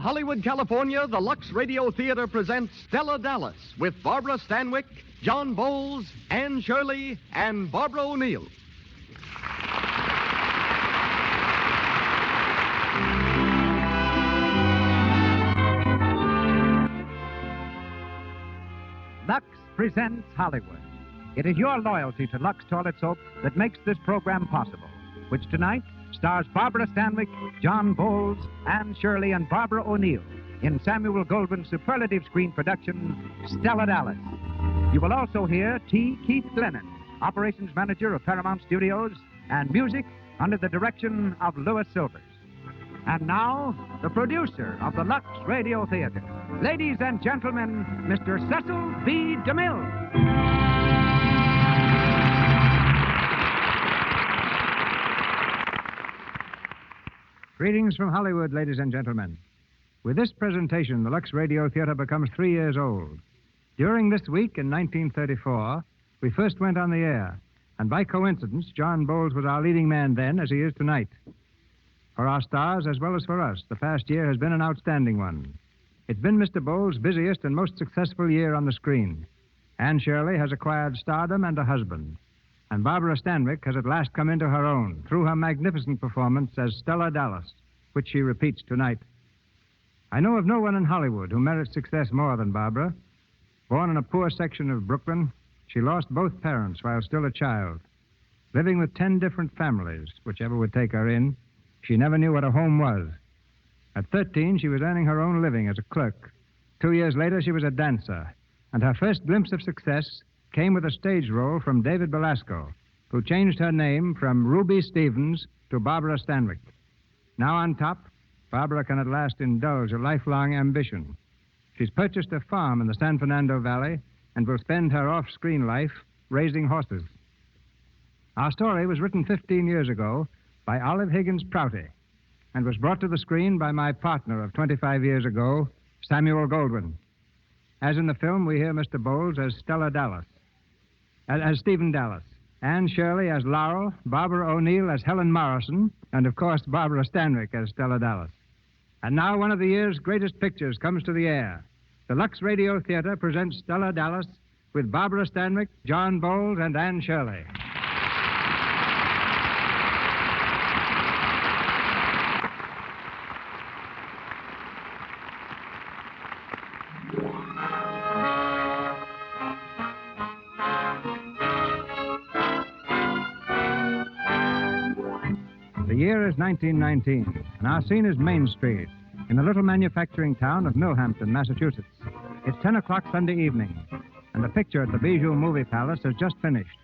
Hollywood, California, the Lux Radio Theater presents Stella Dallas with Barbara Stanwyck, John Bowles, Anne Shirley, and Barbara O'Neill. Lux presents Hollywood. It is your loyalty to Lux Toilet Soap that makes this program possible, which tonight stars Barbara Stanwyck, John Bowles, Anne Shirley, and Barbara O'Neill in Samuel Goldwyn's superlative screen production, Stella Dallas. You will also hear T. Keith Glennon, operations manager of Paramount Studios, and music under the direction of Louis Silvers. And now, the producer of the Lux Radio Theater, ladies and gentlemen, Mr. Cecil B. DeMille. Greetings from Hollywood, ladies and gentlemen. With this presentation, the Lux Radio Theater becomes 3 years old. During this week in 1934, we first went on the air, and by coincidence, John Bowles was our leading man then, as he is tonight. For our stars, as well as for us, the past year has been an outstanding one. It's been Mr. Bowles' busiest and most successful year on the screen. Anne Shirley has acquired stardom and a husband. And Barbara Stanwyck has at last come into her own through her magnificent performance as Stella Dallas, which she repeats tonight. I know of no one in Hollywood who merits success more than Barbara. Born in a poor section of Brooklyn, she lost both parents while still a child. Living with 10 different families, whichever would take her in, she never knew what a home was. At 13, she was earning her own living as a clerk. 2 years later, she was a dancer, and her first glimpse of success came with a stage role from David Belasco, who changed her name from Ruby Stevens to Barbara Stanwyck. Now on top, Barbara can at last indulge a lifelong ambition. She's purchased a farm in the San Fernando Valley and will spend her off-screen life raising horses. Our story was written 15 years ago by Olive Higgins Prouty and was brought to the screen by my partner of 25 years ago, Samuel Goldwyn. As in the film, we hear Mr. Bowles as Stella Dallas, as Stephen Dallas, Anne Shirley as Laurel, Barbara O'Neill as Helen Morrison, and, of course, Barbara Stanwyck as Stella Dallas. And now one of the year's greatest pictures comes to the air. The Lux Radio Theater presents Stella Dallas with Barbara Stanwyck, John Bowles, and Anne Shirley. The year is 1919, and our scene is Main Street, in the little manufacturing town of Millhampton, Massachusetts. It's 10 o'clock Sunday evening, and the picture at the Bijou Movie Palace has just finished.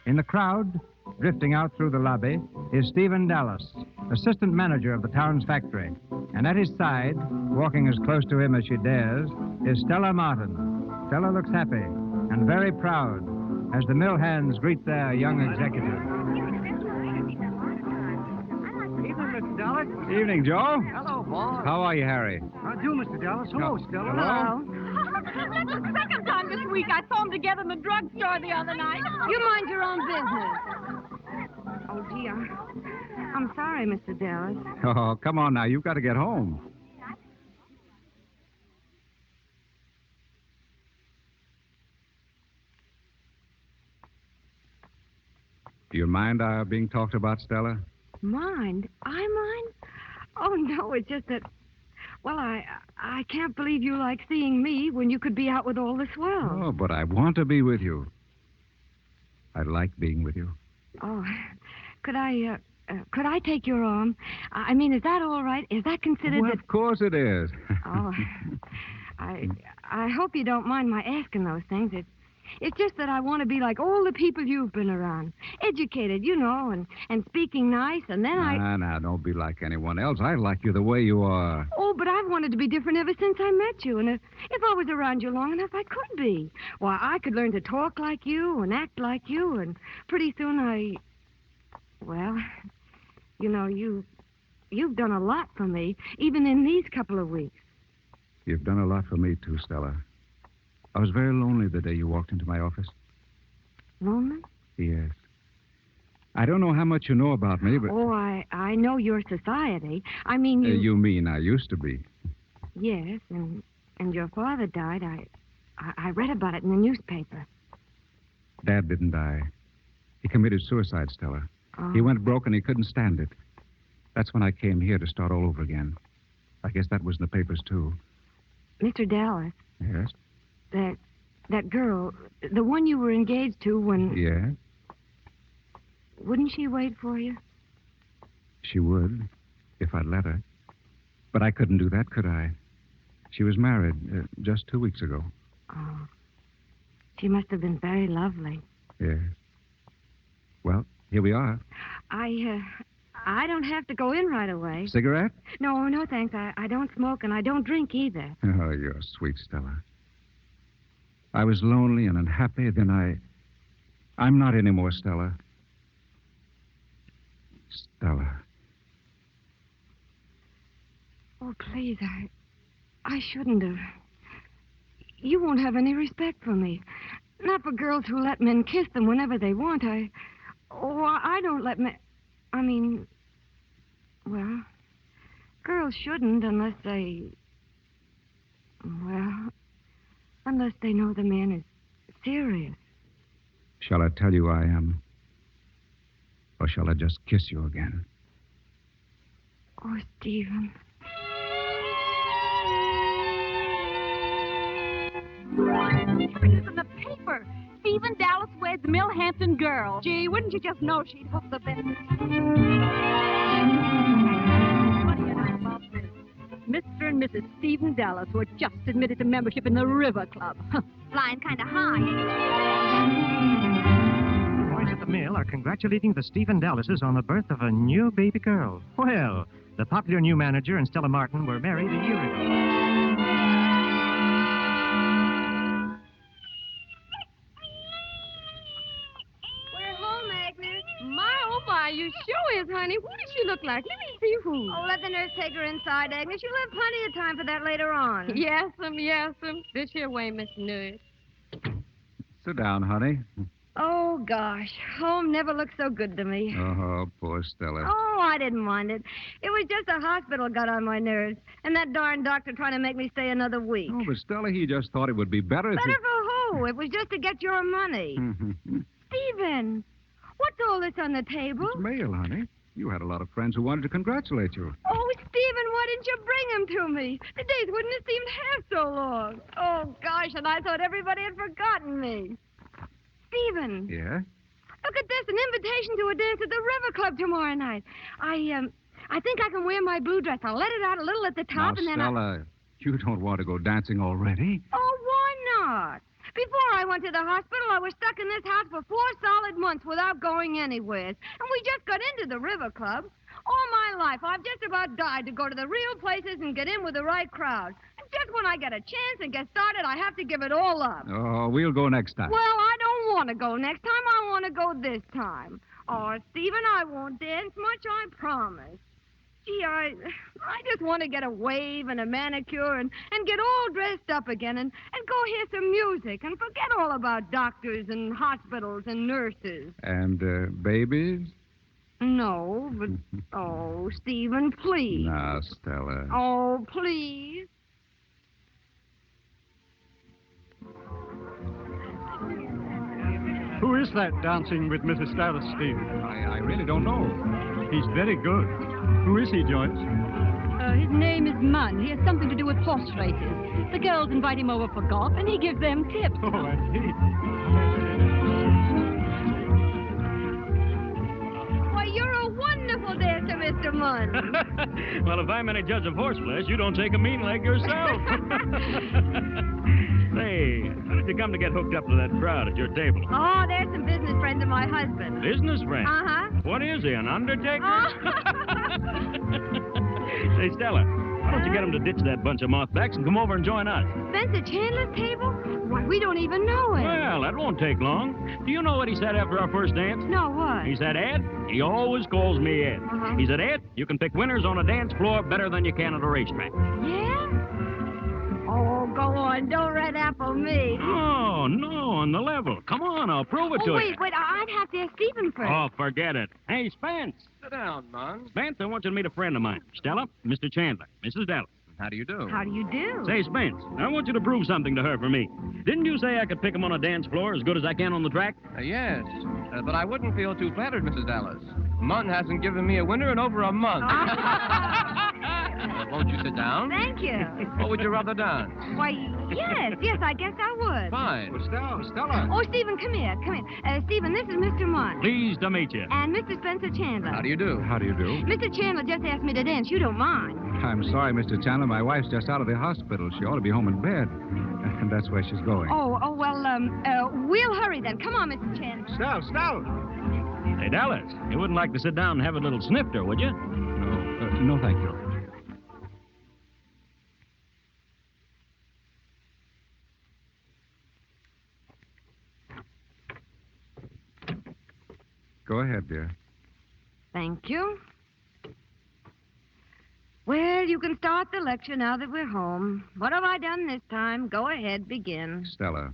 In the crowd, drifting out through the lobby, is Stephen Dallas, assistant manager of the town's factory. And at his side, walking as close to him as she dares, is Stella Martin. Stella looks happy and very proud as the mill hands greet their young executive. Dallas? Evening, Joe. Hello, boss. How are you, Harry? How do, Mr. Dallas? Hello, Stella. Hello. That's the second time this week. I saw them together in the drugstore the other night. You mind your own business. Oh, gee, I'm sorry, Mr. Dallas. Oh, come on now. You've got to get home. Do you mind our being talked about, Stella? Mind? I mind? Oh, no, it's just that... Well, I can't believe you like seeing me when you could be out with all the swells. Oh, but I want to be with you. I like being with you. Oh, could I take your arm? I mean, is that all right? Is that considered Well, that... of course it is. Oh, I hope you don't mind my asking those things. It's just that I want to be like all the people you've been around. Educated, you know, and speaking nice, and then Nah, don't be like anyone else. I like you the way you are. Oh, but I've wanted to be different ever since I met you, and if I was around you long enough, I could be. Why, I could learn to talk like you and act like you, and pretty soon well, you know, you've done a lot for me, even in these couple of weeks. You've done a lot for me, too, Stella. I was very lonely the day you walked into my office. Lonely? Yes. I don't know how much you know about me, but... Oh, I know your society. I mean, you... You mean I used to be. Yes, and your father died. I read about it in the newspaper. Dad didn't die. He committed suicide, Stella. Oh. He went broke and he couldn't stand it. That's when I came here to start all over again. I guess that was in the papers, too. Mr. Dallas, Yes? that girl, the one you were engaged to when... Yes? Wouldn't she wait for you? She would, if I'd let her. But I couldn't do that, could I? She was married just 2 weeks ago. Oh. She must have been very lovely. Yes. Well, here we are. I don't have to go in right away. Cigarette? No, thanks. I don't smoke and I don't drink either. Oh, you're sweet, Stella. I was lonely and unhappy, then I'm not anymore, Stella. Stella. Oh, please, I shouldn't have. You won't have any respect for me. Not for girls who let men kiss them whenever they want. I don't let men... I mean... Well, girls shouldn't unless they... Well, unless they know the man is serious. Shall I tell you I am? Or shall I just kiss you again? Oh, Stephen. It's in the paper. Stephen Dallas weds Millhampton girl. Gee, wouldn't you just know she'd hook the best? What do you know about this? Mr. and Mrs. Stephen Dallas were just admitted to membership in the River Club. Flying kind of high. The boys at the mill are congratulating the Stephen Dallases on the birth of a new baby girl. Well, the popular new manager and Stella Martin were married a year ago. We're home, Agnes. My, oh my, you sure is, honey. What does she look like? Let me see who. Oh, let the nurse take her inside, Agnes. You'll have plenty of time for that later on. Yes'm. This here way, Miss Nurse. Sit down, honey. Oh, gosh. Home never looked so good to me. Oh, poor Stella. Oh, I didn't mind it. It was just the hospital got on my nerves. And that darn doctor trying to make me stay another week. Oh, but Stella, he just thought it would be better if Better you... for who? It was just to get your money. Stephen, what's all this on the table? It's mail, honey. You had a lot of friends who wanted to congratulate you. Oh, Stephen, why didn't you bring him to me? The days wouldn't have seemed half so long. Oh, gosh, and I thought everybody had forgotten me. Stephen. Yeah? Look at this, an invitation to a dance at the River Club tomorrow night. I think I can wear my blue dress. I'll let it out a little at the top Now, and then Stella, you don't want to go dancing already? Oh, why not? Before I went to the hospital, I was stuck in this house for 4 solid months without going anywhere. And we just got into the River Club. All my life, I've just about died to go to the real places and get in with the right crowd. And just when I get a chance and get started, I have to give it all up. Oh, we'll go next time. Well, I don't want to go next time. I want to go this time. Oh, Stephen, I won't dance much, I promise. Gee, I just want to get a wave and a manicure and get all dressed up again and go hear some music and forget all about doctors and hospitals and nurses. And babies? No, but... Oh, Stephen, please. Now, Stella. Oh, please. Who is that dancing with Mrs. Dallas, Stephen? I really don't know. He's very good. Who is he, Joyce? His name is Munn. He has something to do with horse races. The girls invite him over for golf, and he gives them tips. Oh, I see. Why, you're a wonderful dancer, Mr. Munn. Well, if I'm any judge of horseflesh, you don't take a mean leg yourself. Say, how did you come to get hooked up to that crowd at your table? Oh, there's some business friends of my husband. Business friend? Uh-huh. What is he, an undertaker? Oh. Say, Stella, why don't you get him to ditch that bunch of mothbacks and come over and join us? Spencer Chandler's table? Why, we don't even know him. Well, that won't take long. Do you know what he said after our first dance? No, what? He said, Ed, he always calls me Ed. Uh-huh. He said, Ed, you can pick winners on a dance floor better than you can at a racetrack. Yeah? Oh, go on. Don't red apple me. Oh, no, on the level. Come on, I'll prove it to you. Wait. I'd have to ask Stephen first. Oh, forget it. Hey, Spence. Sit down, Munn. Spence, I want you to meet a friend of mine. Stella, Mr. Chandler, Mrs. Dallas. How do you do? How do you do? Say, Spence, I want you to prove something to her for me. Didn't you say I could pick 'em on a dance floor as good as I can on the track? Yes, but I wouldn't feel too flattered, Mrs. Dallas. Munn hasn't given me a winner in over a month. Won't you sit down? Thank you. Or would you rather dance? Why, yes, I guess I would. Fine. Well, Stella. Oh, Stephen, come here. Stephen, this is Mr. Munn. Pleased to meet you. And Mr. Spencer Chandler. How do you do? How do you do? Mr. Chandler just asked me to dance. You don't mind. I'm sorry, Mr. Chandler. My wife's just out of the hospital. She ought to be home in bed. And that's where she's going. We'll hurry then. Come on, Mr. Chandler. Stella. Hey, Dallas, you wouldn't like to sit down and have a little snifter, would you? No, thank you. Go ahead, dear. Thank you. Well, you can start the lecture now that we're home. What have I done this time? Go ahead, begin. Stella,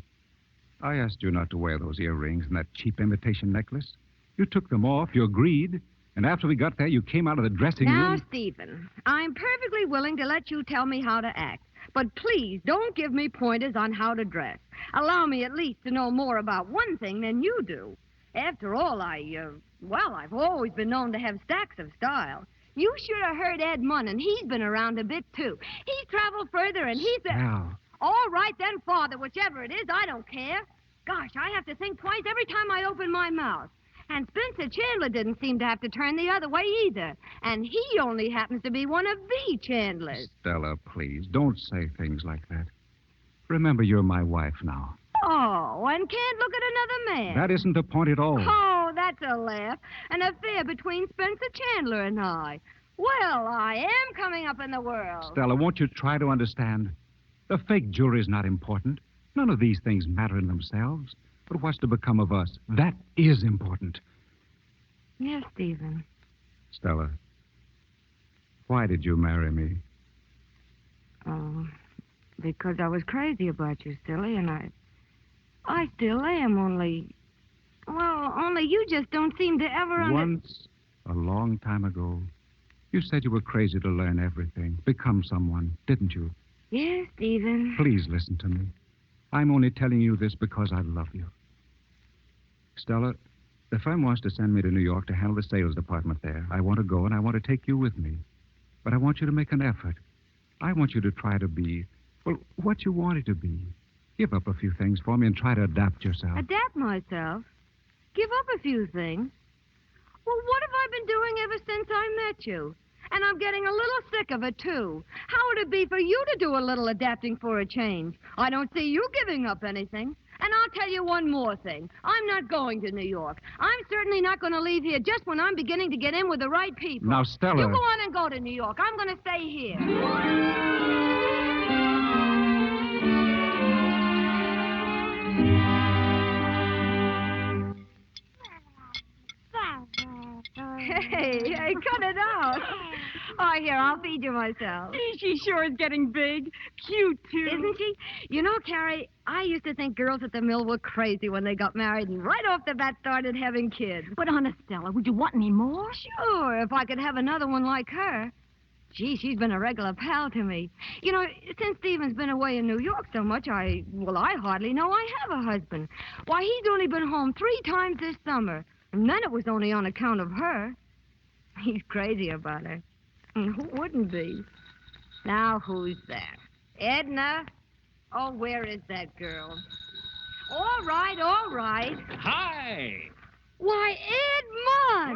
I asked you not to wear those earrings and that cheap imitation necklace. You took them off, you agreed, and after we got there, you came out of the dressing Now, room. Stephen, I'm perfectly willing to let you tell me how to act. But please don't give me pointers on how to dress. Allow me at least to know more about one thing than you do. After all, I've always been known to have stacks of style. You should have heard Ed Munn, and he's been around a bit, too. He's traveled further, and he's... Now, All right, then, Father, whichever it is, I don't care. Gosh, I have to think twice every time I open my mouth. And Spencer Chandler didn't seem to have to turn the other way either. And he only happens to be one of the Chandlers. Stella, please, don't say things like that. Remember, you're my wife now. Oh, and can't look at another man. That isn't the point at all. Oh, that's a laugh. An affair between Spencer Chandler and I. Well, I am coming up in the world. Stella, won't you try to understand? The fake jewelry's not important. None of these things matter in themselves. But what's to become of us? That is important. Yes, Stephen. Stella, why did you marry me? Oh, because I was crazy about you, silly, and I still am, only you just don't seem to ever Once, a long time ago, you said you were crazy to learn everything, become someone, didn't you? Yes, Stephen. Please listen to me. I'm only telling you this because I love you. Stella, the firm wants to send me to New York to handle the sales department there. I want to go, and I want to take you with me. But I want you to make an effort. I want you to try to be, well, what you wanted to be. Give up a few things for me and try to adapt yourself. Adapt myself? Give up a few things? Well, what have I been doing ever since I met you? And I'm getting a little sick of it, too. How would it be for you to do a little adapting for a change? I don't see you giving up anything. And I'll tell you one more thing. I'm not going to New York. I'm certainly not going to leave here just when I'm beginning to get in with the right people. Now, Stella... You go on and go to New York. I'm going to stay here. Hey, cut it out. Oh, here, I'll feed you myself. She sure is getting big. Cute, too. Isn't she? You know, Carrie, I used to think girls at the mill were crazy when they got married and right off the bat started having kids. But honest, Stella, would you want any more? Sure, if I could have another one like her. Gee, she's been a regular pal to me. You know, since Stephen's been away in New York so much, I hardly know I have a husband. Why, he's only been home 3 times this summer. And then it was only on account of her. He's crazy about her. And who wouldn't be? Now, who's that? Edna? Oh, where is that girl? All right. Hi! Why, Ed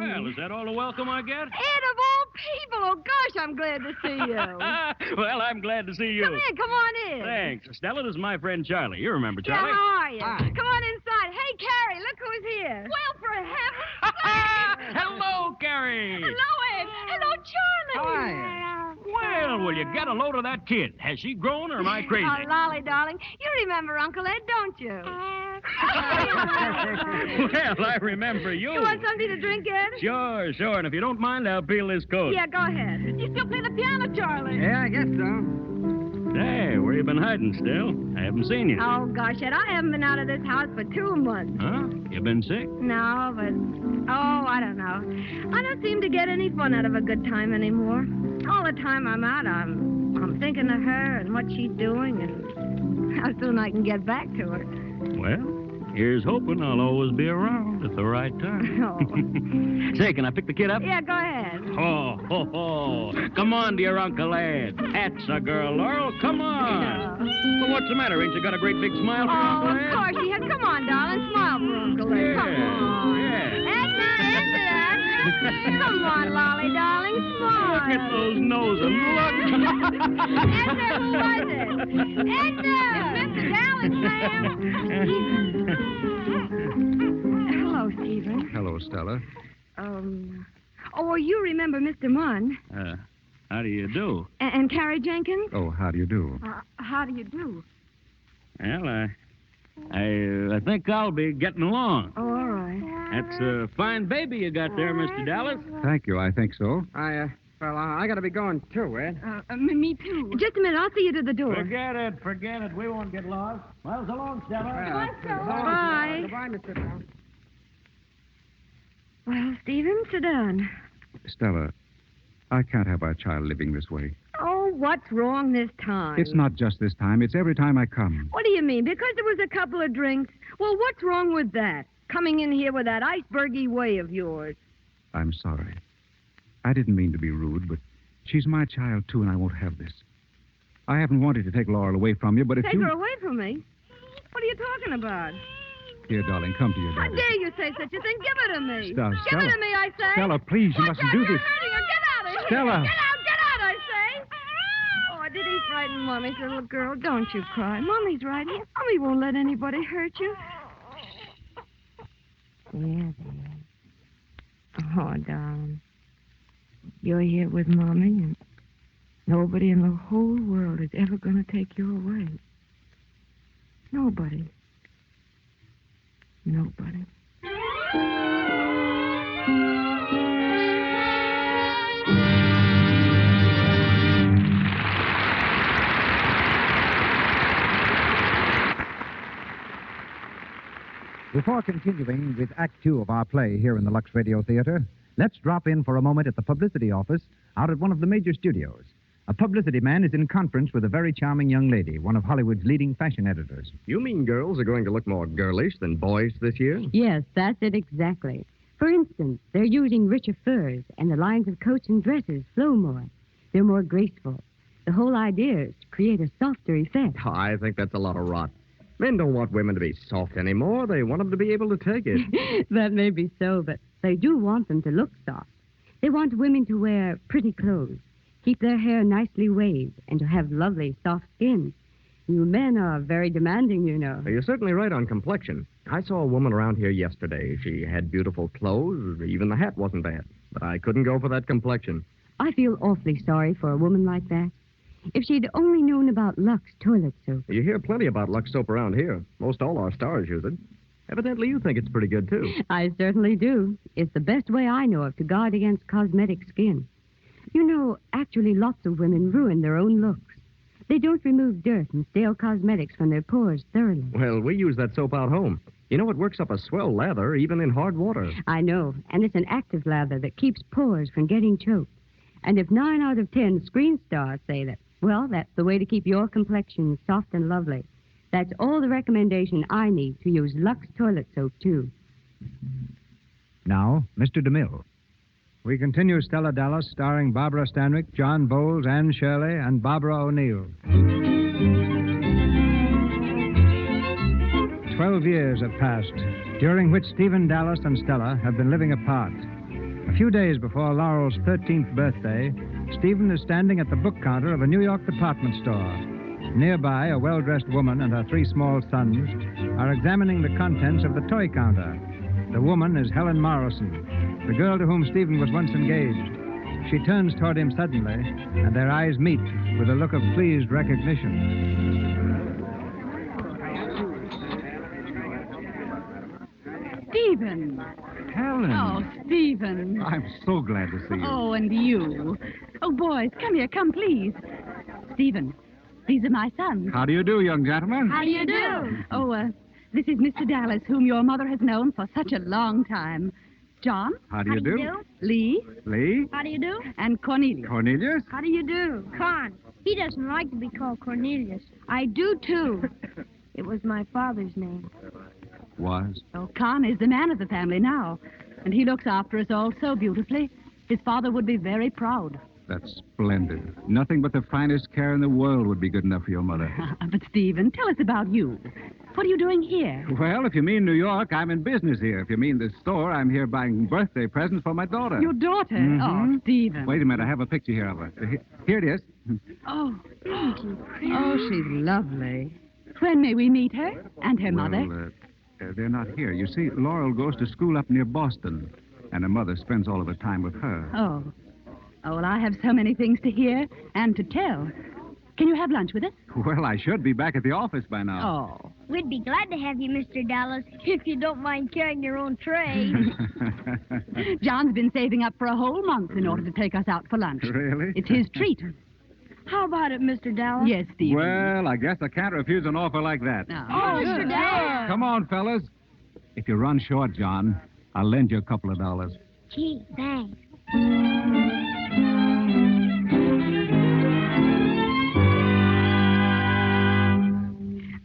Munn! Well, is that all the welcome I get? Ed, of all people! Oh, gosh, I'm glad to see you. Well, I'm glad to see you. Come on in. Thanks. Stella, this is my friend Charlie. You remember Charlie? Yeah, how are you? Hi. Come on inside. Hey, Carrie, look who's here. Well, for heaven's sake! Hello, Carrie. Hello, Ed. Hello, Charlie. Hi. Well, will you get a load of that kid? Has she grown or am I crazy? Oh, Lolly, darling. You remember Uncle Ed, don't you? Well, I remember you. You want something to drink, Ed? Sure. And if you don't mind, I'll peel this coat. Yeah, go ahead. You still play the piano, Charlie? Yeah, I guess so. Hey, where you been hiding still? I haven't seen you. Oh, gosh, Ed, I haven't been out of this house for 2 months. Huh? You been sick? No, but... Oh, I don't know. I don't seem to get any fun out of a good time anymore. All the time I'm out, I'm I'm thinking of her and what she's doing and how soon I can get back to her. Well, here's hoping I'll always be around at the right time. Oh. Say, can I pick the kid up? Yeah, go ahead. Oh, ho, ho. Come on, dear Uncle Ed. That's a girl, Laurel. Come on. Well, what's the matter? Ain't you got a great big smile for Oh, Uncle of Ed? course she has. Come on, darling. Smile for Uncle Ed. Come on. Yeah. Edna. Come on, Lolly, darling. Smile. Look at those noses. Look. Edna, who was it? Edna! It's Mr. Dallas, ma'am. Hello, Stephen. Hello, Stella. Oh, you remember Mr. Munn How do you do? and Carrie Jenkins? Oh, how do you do? How do you do? Well, I think I'll be getting along. Oh, all right. That's a fine baby you got there, Mr. Dallas. Thank you, I think so. I gotta be going too, Ed. Me too. Just a minute. I'll see you to the door. Forget it. We won't get lost. Well, so long, Stella. Bye. Goodbye, Mr. Brown. Well, Stephen, sit down. Stella, I can't have our child living this way. Oh, what's wrong this time? It's not just this time. It's every time I come. What do you mean? Because there was a couple of drinks? Well, what's wrong with that? Coming in here with that icebergy way of yours. I'm sorry. I didn't mean to be rude, but she's my child, too, and I won't have this. I haven't wanted to take Laurel away from you, but if Take you... her away from me? What are you talking about? Here, darling, come to your How daddy. dare you say such a thing? Give it to me. Stella. Give it to me, I say. Stella, please, you Watch mustn't out, do you're this. hurting her. Get out of here. Stella. Get out, I say. Oh, did he frighten Mommy's little girl? Don't you cry. Mommy's right here. Mommy won't let anybody hurt you. Yeah, dear. Oh, darling. You're here with Mommy, and nobody in the whole world is ever going to take you away. Nobody. Nobody. Before continuing with Act Two of our play here in the Lux Radio Theater, let's drop in for a moment at the publicity office out at one of the major studios. A publicity man is in conference with a very charming young lady, one of Hollywood's leading fashion editors. You mean girls are going to look more girlish than boys this year? Yes, that's it exactly. For instance, they're using richer furs, and the lines of coats and dresses flow more. They're more graceful. The whole idea is to create a softer effect. Oh, I think that's a lot of rot. Men don't want women to be soft anymore. They want them to be able to take it. That may be so, but they do want them to look soft. They want women to wear pretty clothes, keep their hair nicely waved, and to have lovely, soft skin. You men are very demanding, you know. You're certainly right on complexion. I saw a woman around here yesterday. She had beautiful clothes. Even the hat wasn't bad. But I couldn't go for that complexion. I feel awfully sorry for a woman like that. If she'd only known about Lux toilet soap. You hear plenty about Lux soap around here. Most all our stars use it. Evidently, you think it's pretty good, too. I certainly do. It's the best way I know of to guard against cosmetic skin. You know, actually, lots of women ruin their own looks. They don't remove dirt and stale cosmetics from their pores thoroughly. Well, we use that soap out home. You know, it works up a swell lather, even in hard water. I know, and it's an active lather that keeps pores from getting choked. And if 9 out of 10 screen stars say that, well, that's the way to keep your complexion soft and lovely. That's all the recommendation I need to use Lux toilet soap, too. Now, Mr. DeMille. We continue Stella Dallas, starring Barbara Stanwyck, John Bowles, Anne Shirley, and Barbara O'Neill. 12 years have passed, during which Stephen Dallas and Stella have been living apart. A few days before Laurel's 13th birthday, Stephen is standing at the book counter of a New York department store. Nearby, a well-dressed woman and her 3 small sons are examining the contents of the toy counter. The woman is Helen Morrison, the girl to whom Stephen was once engaged. She turns toward him suddenly, and their eyes meet with a look of pleased recognition. Stephen. Helen. Oh, Stephen. I'm so glad to see you. Oh, and you. Oh, boys, come here, come, please. Stephen, these are my sons. How do you do, young gentlemen? How do you do? Oh, this is Mr. Dallas, whom your mother has known for such a long time. John? How do you do? Lee? Lee? How do you do? And Cornelius. Cornelius? How do you do? Con. He doesn't like to be called Cornelius. I do, too. It was my father's name. Was? Oh, Con is the man of the family now, and he looks after us all so beautifully. His father would be very proud. That's splendid. Nothing but the finest care in the world would be good enough for your mother. But, Stephen, tell us about you. What are you doing here? Well, if you mean New York, I'm in business here. If you mean the store, I'm here buying birthday presents for my daughter. Your daughter? Mhm. Oh, Stephen. Wait a minute, I have a picture here of her. Here it is. Oh, oh, she's lovely. When may we meet her and her mother? They're not here. You see, Laurel goes to school up near Boston, and her mother spends all of her time with her. Oh. Oh, well, I have so many things to hear and to tell. Can you have lunch with us? Well, I should be back at the office by now. Oh. We'd be glad to have you, Mr. Dallas, if you don't mind carrying your own tray. John's been saving up for a whole month in order to take us out for lunch. Really? It's his treat. How about it, Mr. Dallas? Yes, Stephen. Well, I guess I can't refuse an offer like that. No. Oh, Mr. Dallas. Come on, fellas. If you run short, John, I'll lend you a couple of dollars. Gee, thanks.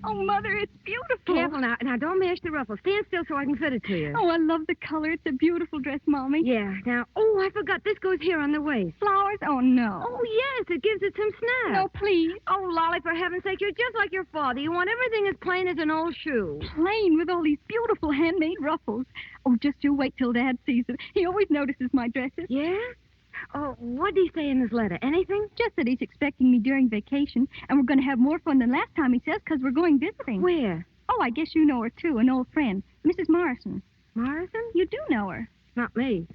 Oh, Mother, it's beautiful. Careful now. Now, don't mash the ruffles. Stand still so I can fit it to you. Oh, I love the color. It's a beautiful dress, Mommy. Yeah. Now, oh, I forgot. This goes here on the waist. Flowers? Oh, no. Oh, yes. It gives it some snap. No, please. Oh, Lolly, for heaven's sake, you're just like your father. You want everything as plain as an old shoe. Plain with all these beautiful handmade ruffles. Oh, just you wait till Dad sees it. He always notices my dresses. Yeah? Oh, what did he say in his letter? Anything? Just that he's expecting me during vacation, and we're going to have more fun than last time, he says, because we're going visiting. Where? Oh, I guess you know her, too, an old friend, Mrs. Morrison. Morrison? You do know her. Not me.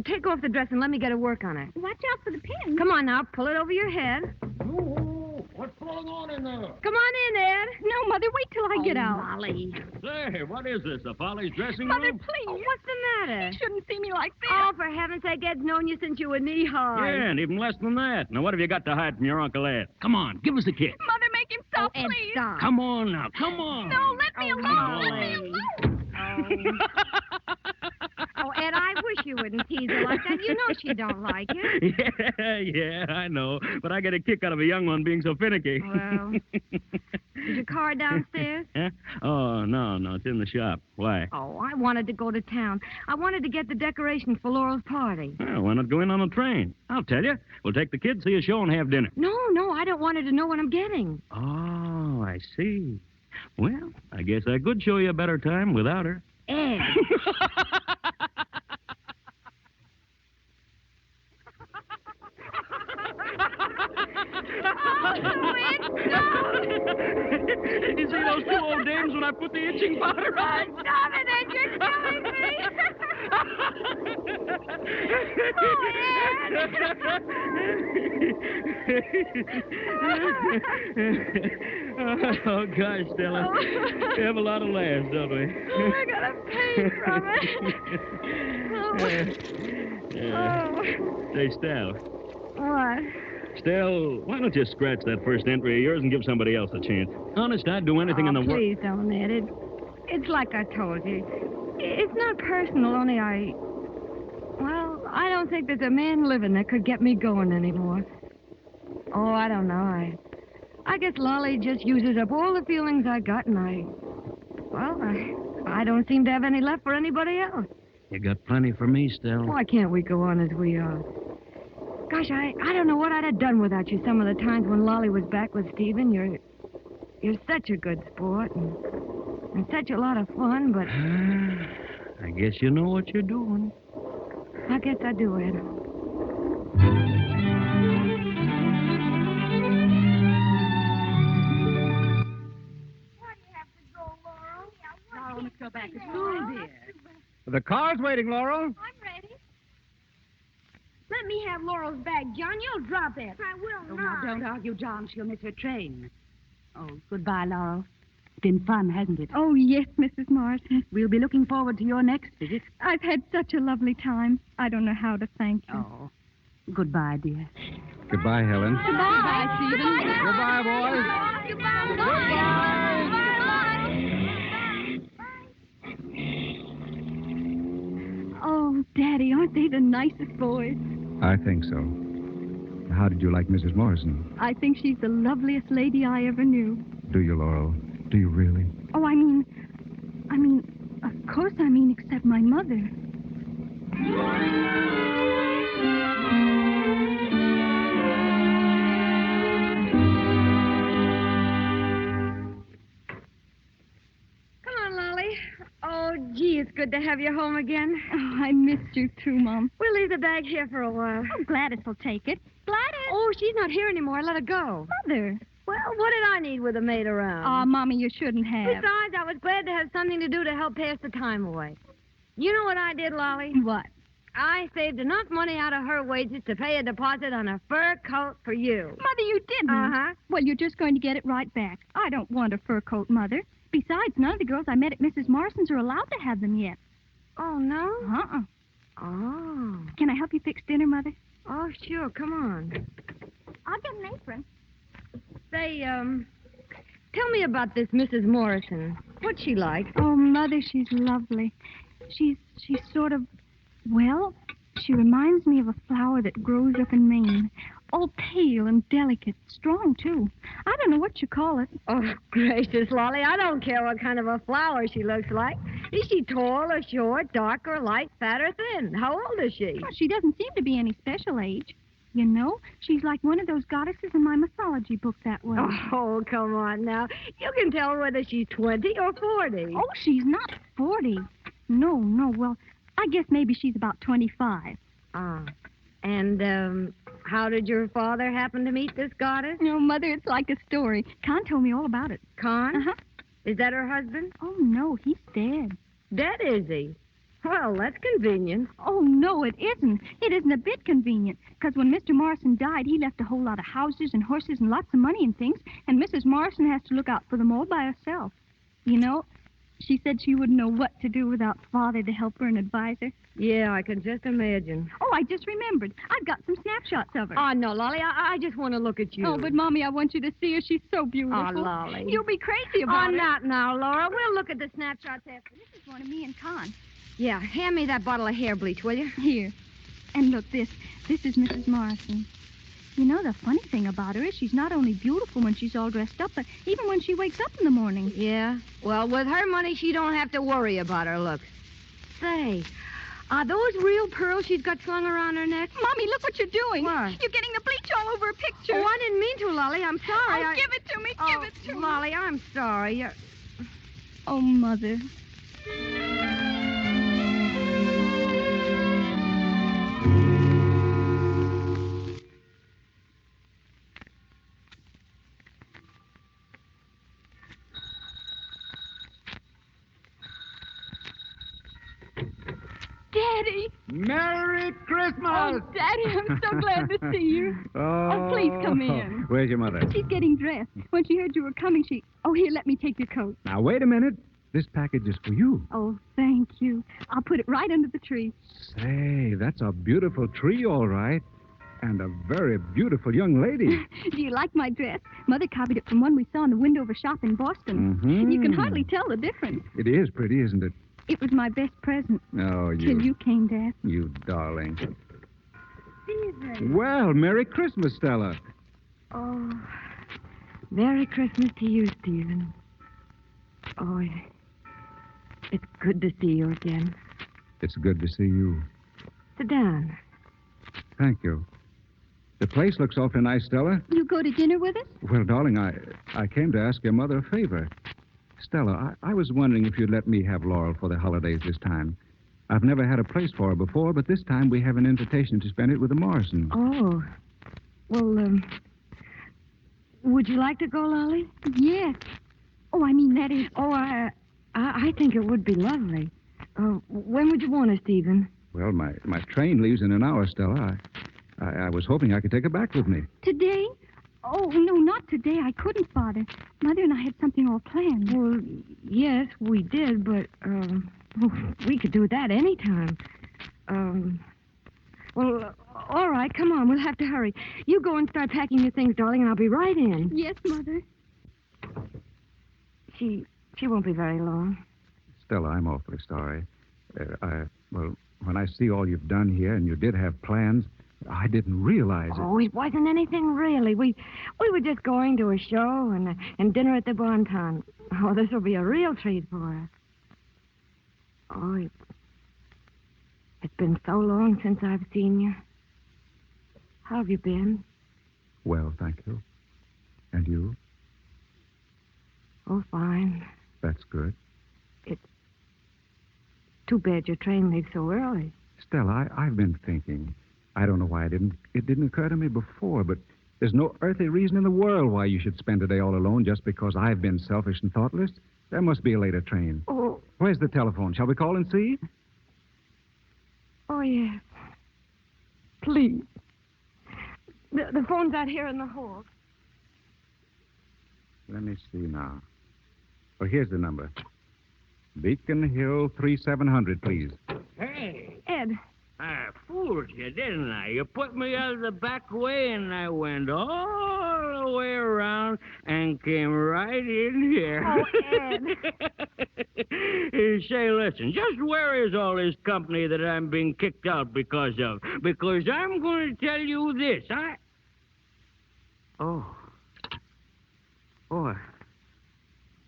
Take off the dress and let me get to work on it. Watch out for the pin. Come on now, pull it over your head. What's going on in there? Come on in, Ed. No, Mother, wait till I get out. Molly. Say, what is this, the Follies dressing Mother, room? please. Oh, what's the matter? You shouldn't see me like this. Oh, for heaven's sake, Ed's known you since you were knee-high. Yeah, and even less than that. Now, what have you got to hide from your Uncle Ed? Come on, give us a kiss. Mother, make him stop, Ed, please. stop. Come on now, come on. No, let me alone. Let me alone. Oh, Ed, I wish you wouldn't tease her like that. You know she don't like it. Yeah, I know. But I get a kick out of a young one being so finicky. Well, is your car downstairs? Huh? Oh, no, it's in the shop. Why? Oh, I wanted to go to town. I wanted to get the decorations for Laurel's party. Well, why not go in on a train? I'll tell you. We'll take the kids, see a show, and have dinner. No, I don't want her to know what I'm getting. Oh, I see. Well, I guess I could show you a better time without her. Ed. You see those two old dames when I put the itching powder on? Stop it, Ed. You're killing me. Oh, gosh, Stella. We have a lot of laughs, don't we? Oh, I got a pain from it. Say, Stella. What? Stella, why don't you scratch that first entry of yours and give somebody else a chance? Honest, I'd do anything in the world. Please don't, Ed. It's like I told you. It's not personal, only Well, I don't think there's a man living that could get me going anymore. Oh, I don't know. I guess Lolly just uses up all the feelings I got, and I don't seem to have any left for anybody else. You got plenty for me, Stella. Why can't we go on as we are? Gosh, I don't know what I'd have done without you some of the times when Lolly was back with Stephen. You're such a good sport and such a lot of fun, but I guess you know what you're doing. I guess I do, Ed. Laurel must go back to school, dear. The car's waiting, Laurel. I'm ready. Let me have Laurel's bag, John. You'll drop it. I will Now, don't argue, John. She'll miss her train. Oh, goodbye, Laurel. It's been fun, hasn't it? Oh, yes, Mrs. Morrison. We'll be looking forward to your next visit. I've had such a lovely time. I don't know how to thank you. Oh, goodbye, dear. Goodbye, Helen. Goodbye, Stephen. Goodbye, boys. Oh, Daddy, aren't they the nicest boys? I think so. How did you like Mrs. Morrison? I think she's the loveliest lady I ever knew. Do you, Laurel? Do you really? Oh, of course except my mother. Come on, Lolly. Oh, gee, it's good to have you home again. Oh, I missed you too, Mom. We'll leave the bag here for a while. Oh, Gladys will take it. Gladys! Oh, she's not here anymore. Let her go. Mother. Well, what did I need with a maid around? Oh, Mommy, you shouldn't have. Besides, I was glad to have something to do to help pass the time away. You know what I did, Lolly? What? I saved enough money out of her wages to pay a deposit on a fur coat for you. Mother, you didn't. Uh-huh. Well, you're just going to get it right back. I don't want a fur coat, Mother. Besides, none of the girls I met at Mrs. Morrison's are allowed to have them yet. Oh, no? Uh-uh. Oh. Can I help you fix dinner, Mother? Oh, sure. Come on. I'll get an apron. Say, tell me about this Mrs. Morrison. What's she like? Oh, Mother, she's lovely. She's sort of, well, she reminds me of a flower that grows up in Maine. All pale and delicate, strong, too. I don't know what you call it. Oh, gracious, Lolly, I don't care what kind of a flower she looks like. Is she tall or short, dark or light, fat or thin? How old is she? Well, she doesn't seem to be any special age. You know, she's like one of those goddesses in my mythology book that way. Oh, come on now. You can tell whether she's 20 or 40. Oh, she's not 40. No. Well, I guess maybe she's about 25. Ah. And, how did your father happen to meet this goddess? No, Mother, it's like a story. Con told me all about it. Con? Uh-huh. Is that her husband? Oh, no, he's dead. Dead, is he? Well, that's convenient. Oh, no, it isn't. It isn't a bit convenient. Because when Mr. Morrison died, he left a whole lot of houses and horses and lots of money and things, and Mrs. Morrison has to look out for them all by herself. You know, she said she wouldn't know what to do without Father to help her and advise her. Yeah, I can just imagine. Oh, I just remembered. I've got some snapshots of her. Oh, no, Lolly, I just want to look at you. Oh, but, Mommy, I want you to see her. She's so beautiful. Oh, Lolly. You'll be crazy about her. her. Not now, Laura. We'll look at the snapshots after. This is one of me and Con. Yeah, hand me that bottle of hair bleach, will you? Here. And look, this is Mrs. Morrison. You know, the funny thing about her is she's not only beautiful when she's all dressed up, but even when she wakes up in the morning. Yeah? Well, with her money, she don't have to worry about her looks. Say, are those real pearls she's got slung around her neck? Mommy, look what you're doing. What? You're getting the bleach all over her picture. Oh, I didn't mean to, Lolly. I'm sorry. Oh, give it to me. Give it to me. Lolly, I'm sorry. Oh, Mother. Daddy. Merry Christmas! Oh, Daddy, I'm so glad to see you. Oh, please come in. Where's your mother? She's getting dressed. When she heard you were coming, she... Oh, here, let me take your coat. Now, wait a minute. This package is for you. Oh, thank you. I'll put it right under the tree. Say, that's a beautiful tree, all right. And a very beautiful young lady. Do you like my dress? Mother copied it from one we saw in the window of a shop in Boston. Mm-hmm. You can hardly tell the difference. It is pretty, isn't it? It was my best present. Oh, Till you came, Dad. You darling. Stephen. Well, Merry Christmas, Stella. Oh, Merry Christmas to you, Stephen. Oh, it's good to see you again. It's good to see you. Sit down. Thank you. The place looks awfully nice, Stella. You go to dinner with us? Well, darling, I came to ask your mother a favor. Stella, I was wondering if you'd let me have Laurel for the holidays this time. I've never had a place for her before, but this time we have an invitation to spend it with the Morrisons. Oh. Well, would you like to go, Lolly? Yes. Oh, I mean, that is... Oh, I think it would be lovely. When would you want us, Stephen? Well, my train leaves in an hour, Stella. I was hoping I could take her back with me. Today? Oh, no, not today. I couldn't, Father. Mother and I had something all planned. Well, yes, we did, but, we could do that any time. Well, all right, come on. We'll have to hurry. You go and start packing your things, darling, and I'll be right in. Yes, Mother. She won't be very long. Stella, I'm awfully sorry. Well, when I see all you've done here, and you did have plans, I didn't realize it. Oh, it wasn't anything really. We were just going to a show and dinner at the Bon Ton. Oh, this will be a real treat for us. Oh, it's been so long since I've seen you. How have you been? Well, thank you. And you? Oh, fine. That's good. It's too bad your train leaves so early. Stella, I've been thinking. I don't know why it didn't occur to me before, but there's no earthly reason in the world why you should spend a day all alone just because I've been selfish and thoughtless. There must be a later train. Oh. Where's the telephone? Shall we call and see? Oh, yes. Please. The phone's out here in the hall. Let me see now. Oh, here's the number. Beacon Hill 3700, please. Hey, Ed. I fooled you, didn't I? You put me out of the back way, and I went all the way around and came right in here. Oh, Ed. Say, listen, just where is all this company that I'm being kicked out because of? Because I'm going to tell you this. Oh, I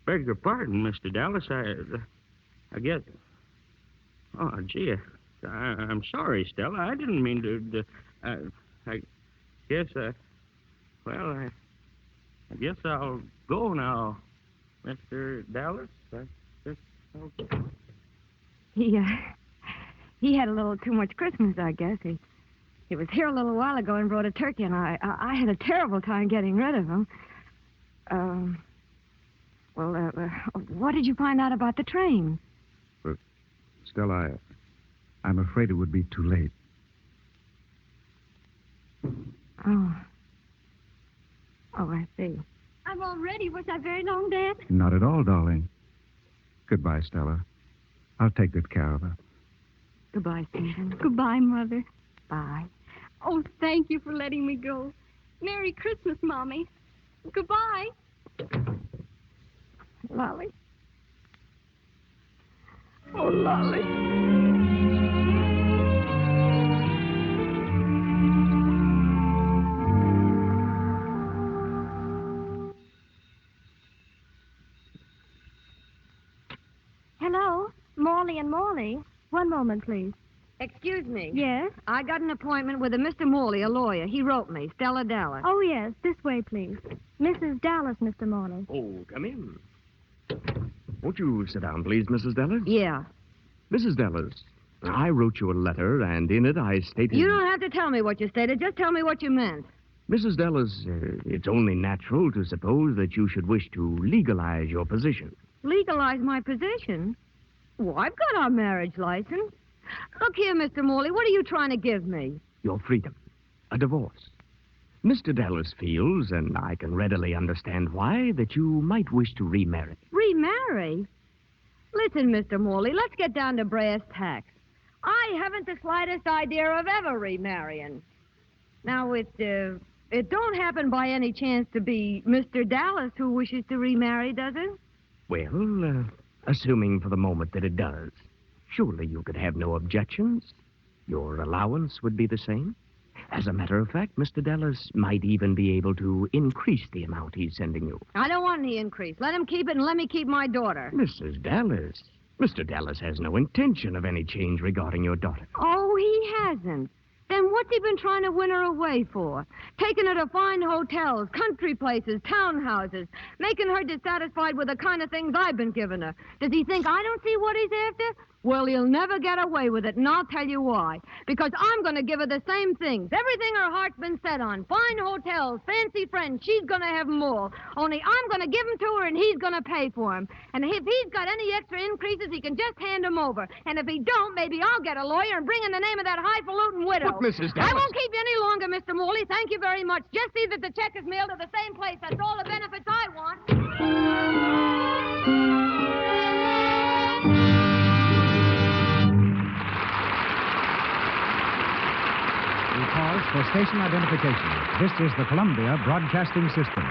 beg your pardon, Mr. Dallas. I guess... Oh, gee, I'm sorry, Stella. I didn't mean to... I guess, well, I guess I'll go now, Mr. Dallas. I'll go. He had a little too much Christmas, I guess. He was here a little while ago and brought a turkey, and I had a terrible time getting rid of him. What did you find out about the train? Stella, I'm afraid it would be too late. Oh, I see. I'm all ready. Was I very long, Dad? Not at all, darling. Goodbye, Stella. I'll take good care of her. Goodbye, Stephen. Goodbye, Mother. Bye. Oh, thank you for letting me go. Merry Christmas, Mommy. Goodbye. Lolly. Oh, Lolly. Hello, Morley and Morley. One moment, please. Excuse me. Yes? I got an appointment with a Mr. Morley, a lawyer. He wrote me, Stella Dallas. Oh, yes. This way, please. Mrs. Dallas, Mr. Morley. Oh, come in. Won't you sit down, please, Mrs. Dallas? Yeah. Mrs. Dallas, I wrote you a letter, and in it I stated... You don't have to tell me what you stated. Just tell me what you meant. Mrs. Dallas, it's only natural to suppose that you should wish to legalize your position. Legalize my position? Oh, I've got our marriage license. Look here, Mr. Morley, what are you trying to give me? Your freedom. A divorce. Mr. Dallas feels, and I can readily understand why, that you might wish to remarry. Remarry? Listen, Mr. Morley, let's get down to brass tacks. I haven't the slightest idea of ever remarrying. Now, it don't happen by any chance to be Mr. Dallas who wishes to remarry, does it? Well, assuming for the moment that it does, surely you could have no objections. Your allowance would be the same. As a matter of fact, Mr. Dallas might even be able to increase the amount he's sending you. I don't want any increase. Let him keep it and let me keep my daughter. Mrs. Dallas, Mr. Dallas has no intention of any change regarding your daughter. Oh, he hasn't. Then what's he been trying to win her away for? Taking her to fine hotels, country places, townhouses, making her dissatisfied with the kind of things I've been giving her. Does he think I don't see what he's after? Well, he'll never get away with it, and I'll tell you why. Because I'm going to give her the same things. Everything her heart's been set on. Fine hotels, fancy friends, she's going to have them all. Only I'm going to give them to her, and he's going to pay for them. And if he's got any extra increases, he can just hand them over. And if he don't, maybe I'll get a lawyer and bring in the name of that highfalutin widow. But, Mrs. Dallas... I won't keep you any longer, Mr. Morley. Thank you very much. Just see that the check is mailed to the same place. That's all the benefits I want. We pause for station identification. This is the Columbia Broadcasting System.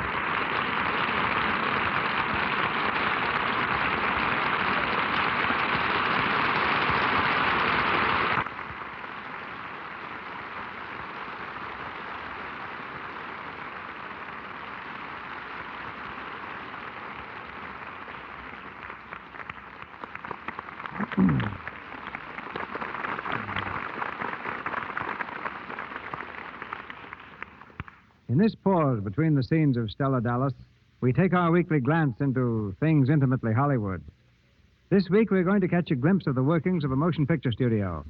In this pause between the scenes of Stella Dallas, we take our weekly glance into things intimately Hollywood. This week, we're going to catch a glimpse of the workings of a motion picture studio.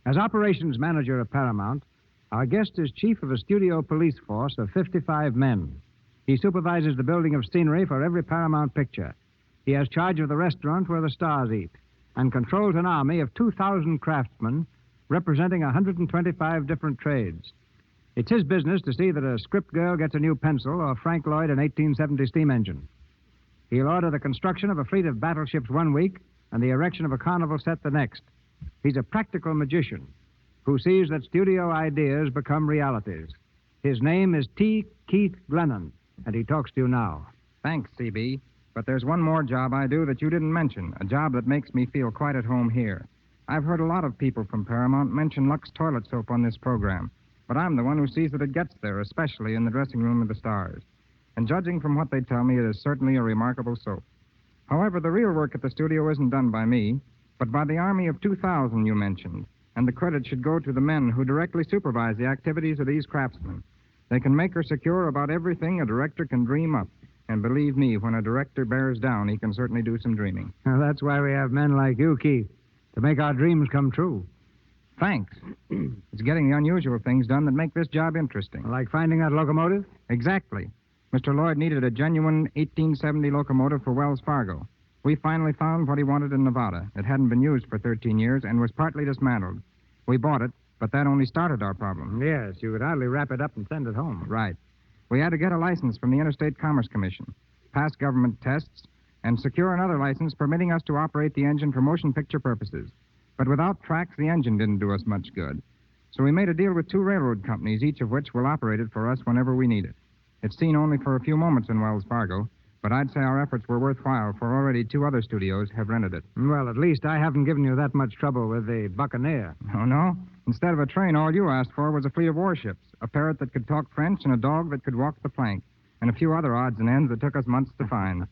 As operations manager of Paramount, our guest is chief of a studio police force of 55 men. He supervises the building of scenery for every Paramount picture. He has charge of the restaurant where the stars eat and controls an army of 2,000 craftsmen representing 125 different trades. It's his business to see that a script girl gets a new pencil or Frank Lloyd an 1870 steam engine. He'll order the construction of a fleet of battleships one week and the erection of a carnival set the next. He's a practical magician who sees that studio ideas become realities. His name is T. Keith Glennon, and he talks to you now. Thanks, CB. But there's one more job I do that you didn't mention, a job that makes me feel quite at home here. I've heard a lot of people from Paramount mention Lux toilet soap on this program, but I'm the one who sees that it gets there, especially in the dressing room of the stars. And judging from what they tell me, it is certainly a remarkable soap. However, the real work at the studio isn't done by me, but by the army of 2,000 you mentioned, and the credit should go to the men who directly supervise the activities of these craftsmen. They can make or secure about everything a director can dream up. And believe me, when a director bears down, he can certainly do some dreaming. Well, that's why we have men like you, Keith, to make our dreams come true. Thanks. It's getting the unusual things done that make this job interesting. Like finding that locomotive? Exactly. Mr. Lloyd needed a genuine 1870 locomotive for Wells Fargo. We finally found what he wanted in Nevada. It hadn't been used for 13 years and was partly dismantled. We bought it, but that only started our problem. Yes, you could hardly wrap it up and send it home. Right. We had to get a license from the Interstate Commerce Commission, pass government tests, and secure another license permitting us to operate the engine for motion picture purposes. But without tracks, the engine didn't do us much good. So we made a deal with 2 railroad companies, each of which will operate it for us whenever we need it. It's seen only for a few moments in Wells Fargo, but I'd say our efforts were worthwhile, for already 2 other studios have rented it. Well, at least I haven't given you that much trouble with the Buccaneer. Oh, no? Instead of a train, all you asked for was a fleet of warships, a parrot that could talk French, and a dog that could walk the plank, and a few other odds and ends that took us months to find.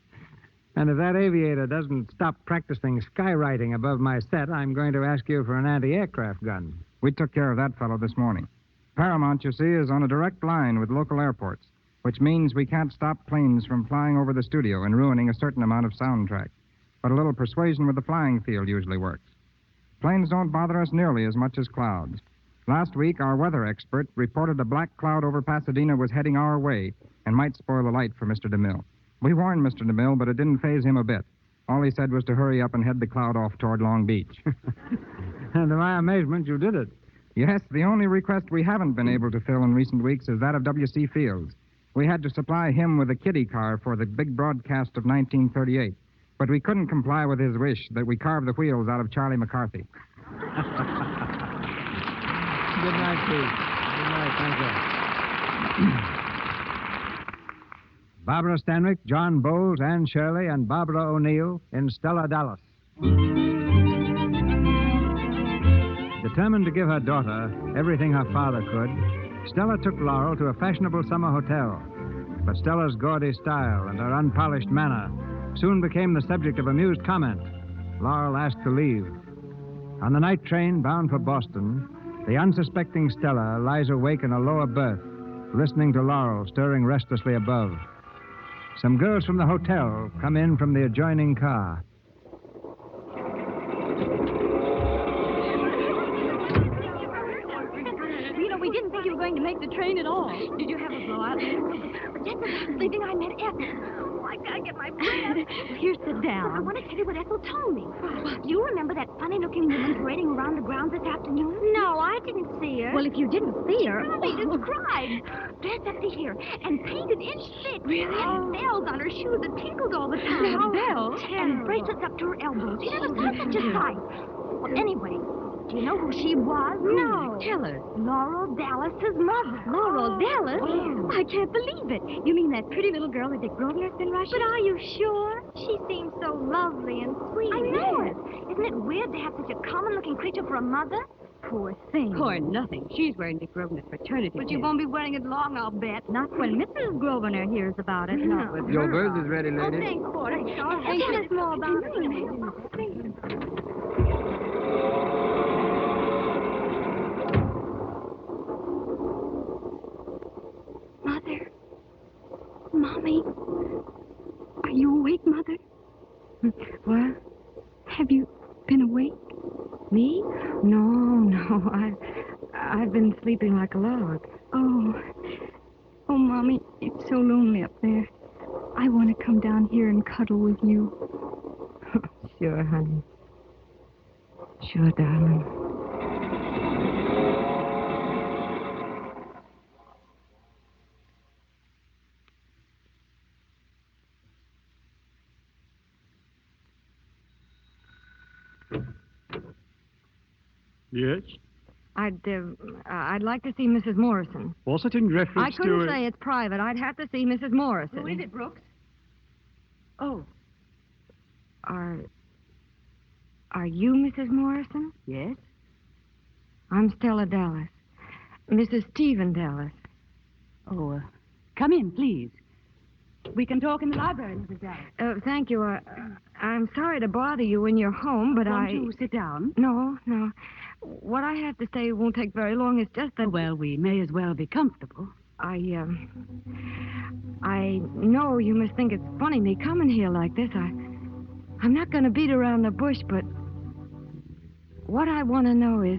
And if that aviator doesn't stop practicing skywriting above my set, I'm going to ask you for an anti-aircraft gun. We took care of that fellow this morning. Paramount, you see, is on a direct line with local airports, which means we can't stop planes from flying over the studio and ruining a certain amount of soundtrack. But a little persuasion with the flying field usually works. Planes don't bother us nearly as much as clouds. Last week, our weather expert reported a black cloud over Pasadena was heading our way and might spoil the light for Mr. DeMille. We warned Mr. DeMille, but it didn't faze him a bit. All he said was to hurry up and head the cloud off toward Long Beach. And to my amazement, you did it. Yes, the only request we haven't been able to fill in recent weeks is that of W.C. Fields. We had to supply him with a kiddie car for the big broadcast of 1938. But we couldn't comply with his wish that we carve the wheels out of Charlie McCarthy. Good night, Pete. Good night, thank you. Barbara Stanwyck, John Bowles, Anne Shirley, and Barbara O'Neill in Stella Dallas. Determined to give her daughter everything her father could, Stella took Laurel to a fashionable summer hotel. But Stella's gaudy style and her unpolished manner soon became the subject of amused comment. Laurel asked to leave. On the night train bound for Boston, the unsuspecting Stella lies awake in a lower berth, listening to Laurel stirring restlessly above. Some girls from the hotel come in from the adjoining car. You know, we didn't think you were going to make the train at all. Did you have a blowout? Just as I was leaving, I met Ethel. Oh, I gotta get my breath. Here, sit down. I want to tell you what Ethel told me. Do you remember that funny-looking woman parading around the grounds this afternoon? No, I didn't see her. Well, if you didn't see her... They described. Dressed up to here and painted inch thick. Really? And bells on her shoes that tinkled all the time. Bells? And bracelets up to her elbows. You never saw such a sight. Well, anyway... Do you know who she was? No. Tell us. Laurel Dallas's mother. Laurel Dallas? Oh. I can't believe it. You mean that pretty little girl that Dick Grosvenor's been rushing? But are you sure? She seems so lovely and sweet. I know it. Isn't it weird to have such a common-looking creature for a mother? Poor thing. Poor nothing. She's wearing Dick Grosvenor's fraternity But you won't be wearing it long, I'll bet. Not when Mrs. Grosvenor hears about it. Not with Your her. berth is ready, ladies. Oh, thanks, Porter. Tell us more about it. Mommy, are you awake, Mother? What? Have you been awake? Me? No. I've been sleeping like a log. Oh, Mommy, it's so lonely up there. I want to come down here and cuddle with you. Sure, honey. Sure, darling. Yes? I'd like to see Mrs. Morrison. Was it in I reference couldn't to... say it's private. I'd have to see Mrs. Morrison. Who is it, Brooks? Oh. Are you Mrs. Morrison? Yes. I'm Stella Dallas. Mrs. Stephen Dallas. Oh, come in, please. We can talk in the library, Mrs. Dallas. Thank you. I'm sorry to bother you when you're home, but Won't you sit down? No. What I have to say won't take very long. It's just that... Well, we may as well be comfortable. I know you must think it's funny me coming here like this. I'm not going to beat around the bush, but what I want to know is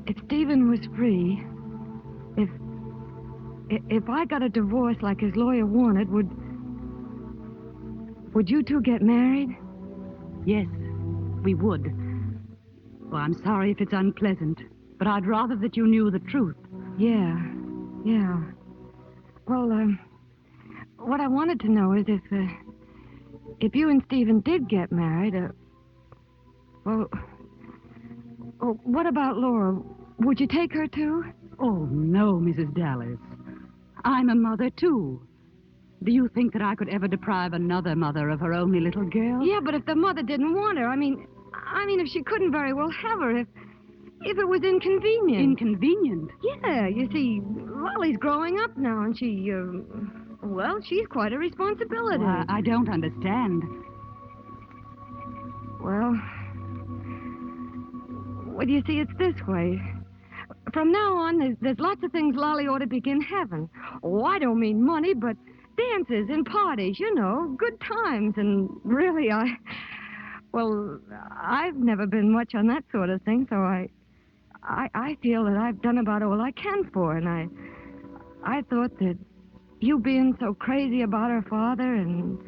if Stephen was free, if I got a divorce like his lawyer wanted, would you two get married? Yes, we would. Well, I'm sorry if it's unpleasant, but I'd rather that you knew the truth. Yeah. Well, what I wanted to know is if you and Stephen did get married, what about Laura? Would you take her too? Oh, no, Mrs. Dallas. I'm a mother, too. Do you think that I could ever deprive another mother of her only little girl? Yeah, but if the mother didn't want her, I mean, if she couldn't very well have her, if it was inconvenient. Inconvenient? Yeah, you see, Lolly's growing up now, and she's quite a responsibility. Well, I don't understand. Well, you see, it's this way. From now on, there's lots of things Lolly ought to begin having. Oh, I don't mean money, but dances and parties, good times. And really, I've never been much on that sort of thing, so I feel that I've done about all I can for her, and I thought that you being so crazy about her father and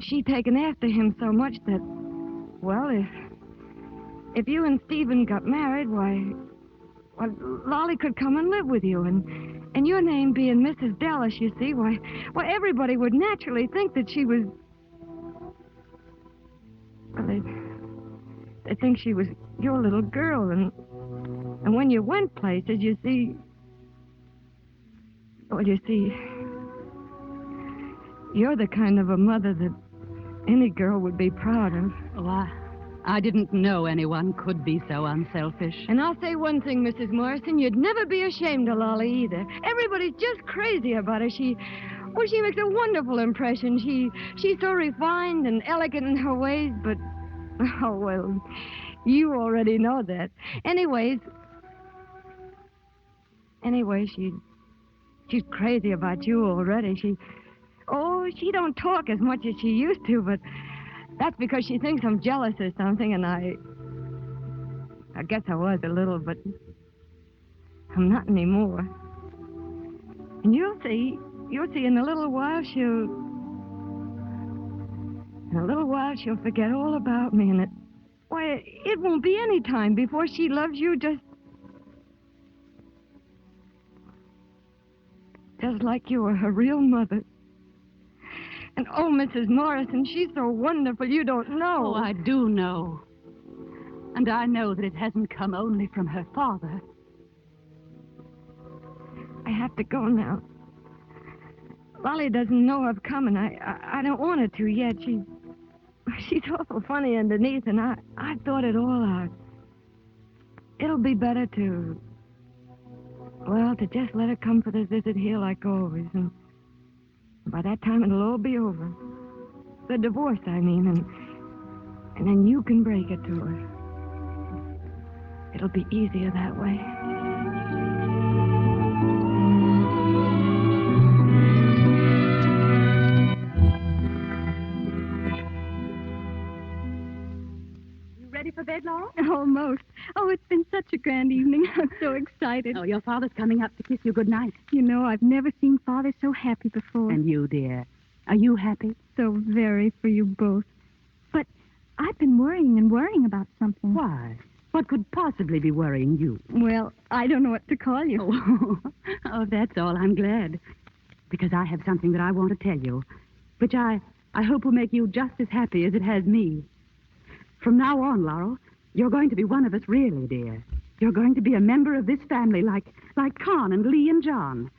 she taking after him so much that, well, if you and Stephen got married, why, Lolly could come and live with you, and your name being Mrs. Dallas, you see, why, everybody would naturally think that she was... Well, they think she was your little girl, and when you went places, you see... Well, you see, you're the kind of a mother that any girl would be proud of. Oh, I didn't know anyone could be so unselfish. And I'll say one thing, Mrs. Morrison, you'd never be ashamed of Lolly either. Everybody's just crazy about her. She makes a wonderful impression. She's so refined and elegant in her ways, but... Oh, well, you already know that. Anyway, she's crazy about you already. She don't talk as much as she used to, but that's because she thinks I'm jealous or something, and I guess I was a little, but I'm not anymore. And you'll see in a little while she'll forget all about me, and it won't be any time before she loves you just like you were her real mother. And, oh, Mrs. Morrison, she's so wonderful, you don't know. Oh, I do know. And I know that it hasn't come only from her father. I have to go now. Lolly doesn't know I've come, and I don't want her to yet. She's awful funny underneath, and I've thought it all out. It'll be better to just let her come for the visit here like always, and by that time it'll all be over. The divorce, I mean, and then you can break it to her. It'll be easier that way. excited. Oh, your father's coming up to kiss you good night. You know, I've never seen Father so happy before. And you, dear, are you happy? So very for you both. But I've been worrying and worrying about something. Why? What could possibly be worrying you? Well, I don't know what to call you. Oh, that's all. I'm glad. Because I have something that I want to tell you, which I hope will make you just as happy as it has me. From now on, Laurel, you're going to be one of us, really, dear. You're going to be a member of this family like Con and Lee and John.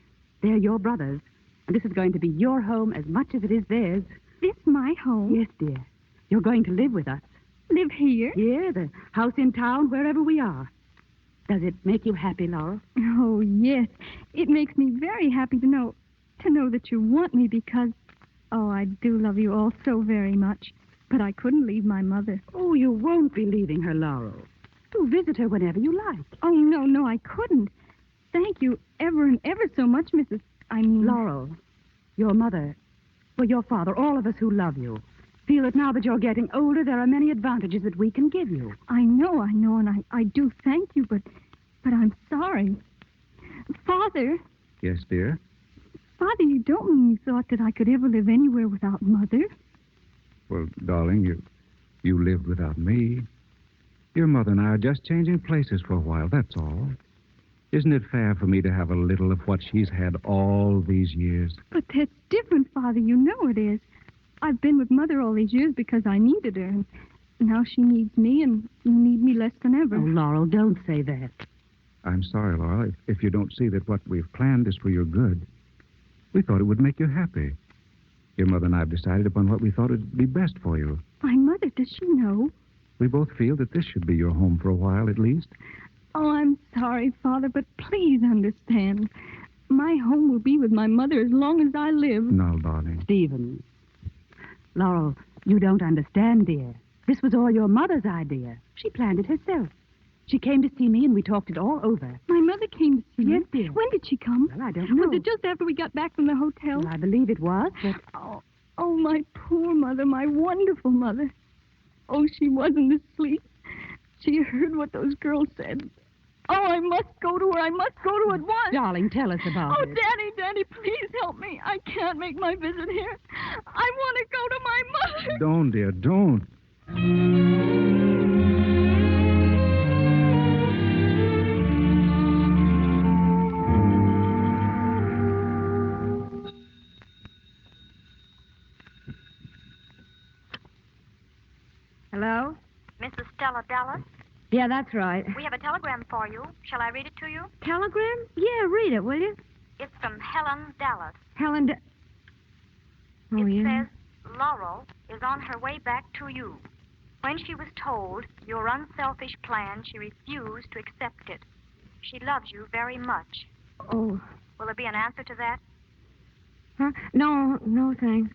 They're your brothers, and this is going to be your home as much as it is theirs. This my home? Yes, dear. You're going to live with us. Live here? Yeah, the house in town, wherever we are. Does it make you happy, Laurel? Oh, yes. It makes me very happy to know that you want me because, oh, I do love you all so very much. But I couldn't leave my mother. Oh, you won't be leaving her, Laurel. Do visit her whenever you like. Oh, no, I couldn't. Thank you ever and ever so much, Laurel, your mother, well, your father, all of us who love you, feel that now that you're getting older, there are many advantages that we can give you. I know, and I do thank you, but I'm sorry. Father. Yes, dear? Father, you don't mean you thought that I could ever live anywhere without Mother? Well, darling, you lived without me. Your mother and I are just changing places for a while, that's all. Isn't it fair for me to have a little of what she's had all these years? But that's different, Father. You know it is. I've been with Mother all these years because I needed her, and now she needs me, and you need me less than ever. Oh, Laurel, don't say that. I'm sorry, Laura, if you don't see that what we've planned is for your good. We thought it would make you happy. Your mother and I have decided upon what we thought would be best for you. My mother, does she know? We both feel that this should be your home for a while, at least. Oh, I'm sorry, Father, but please understand. My home will be with my mother as long as I live. No, darling. Stephen. Laurel, you don't understand, dear. This was all your mother's idea. She planned it herself. She came to see me, and we talked it all over. My mother came to see Yes, you? dear. When did she come? Well, I don't know. Was it just after we got back from the hotel? Well, I believe it was, but... Oh, my poor mother, my wonderful mother. Oh, she wasn't asleep. She heard what those girls said. Oh, I must go to her. I must go to her at once. Darling, tell us about it. Daddy, please help me. I can't make my visit here. I want to go to my mother. Don't, dear, don't. Hello? Mrs. Stella Dallas, Yeah, that's right. we have a telegram for you. Shall I read it to you? Telegram? Yeah, read it, will you? It's from Helen Dallas. Helen. Oh, It yeah? says Laurel is on her way back to you. When she was told your unselfish plan, she refused to accept it. She loves you very much. Oh. Will there be an answer to that? Huh? No, thanks.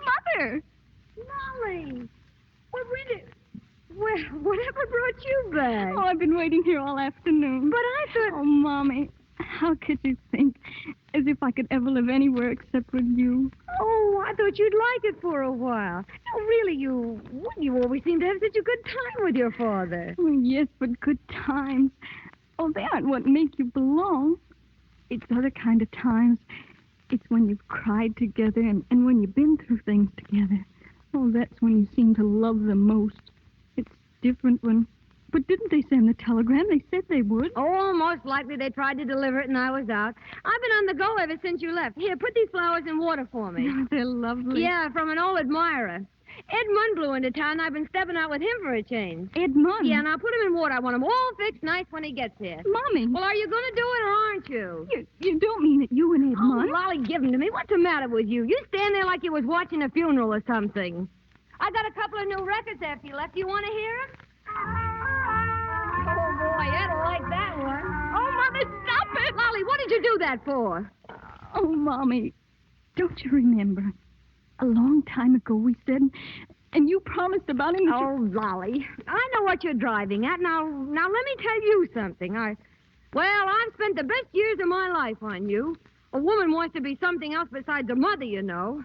Mother! Molly! Whatever brought you back? Oh, I've been waiting here all afternoon. But I thought... Oh, Mommy, how could you think? As if I could ever live anywhere except with you. Oh, I thought you'd like it for a while. No, really, you always seem to have such a good time with your father. Oh, yes, but good times. Oh, they aren't what make you belong. It's other kind of times. It's when you've cried together and when you've been through things together. Oh, that's when you seem to love them most. It's different when... But didn't they send the telegram? They said they would. Oh, most likely they tried to deliver it and I was out. I've been on the go ever since you left. Here, put these flowers in water for me. Oh, they're lovely. Yeah, from an old admirer. Ed Munn blew into town. I've been stepping out with him for a change. Ed Munn? Yeah, and I'll put him in water. I want him all fixed nice when he gets here. Mommy. Well, are you going to do it or aren't you? You don't mean that you and Ed Munn? Oh, Lolly, give him to me. What's the matter with you? You stand there like you was watching a funeral or something. I got a couple of new records after you left. You want to hear them? Oh, boy, I don't like that one. Oh, Mother, stop it! Lolly, what did you do that for? Oh, Mommy, don't you remember? A long time ago we said, and you promised about him. Oh, Lolly, I know what you're driving at. Now let me tell you something. I Well, I've spent the best years of my life on you. A woman wants to be something else besides a mother, you know.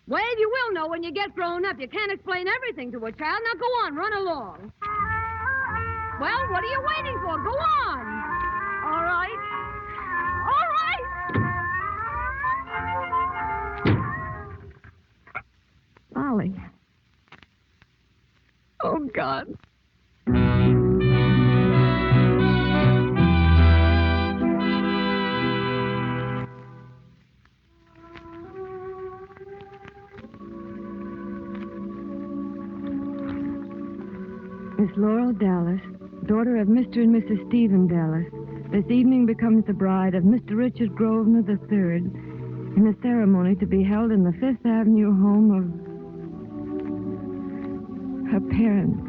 Well, you will know when you get grown up. You can't explain everything to a child. Now go on, run along. Well, what are you waiting for? Go on. All right. All right. Ollie. Oh, God. Miss Laurel Dallas, daughter of Mr. and Mrs. Stephen Dallas, this evening becomes the bride of Mr. Richard Grosvenor III in a ceremony to be held in the Fifth Avenue home of her parents.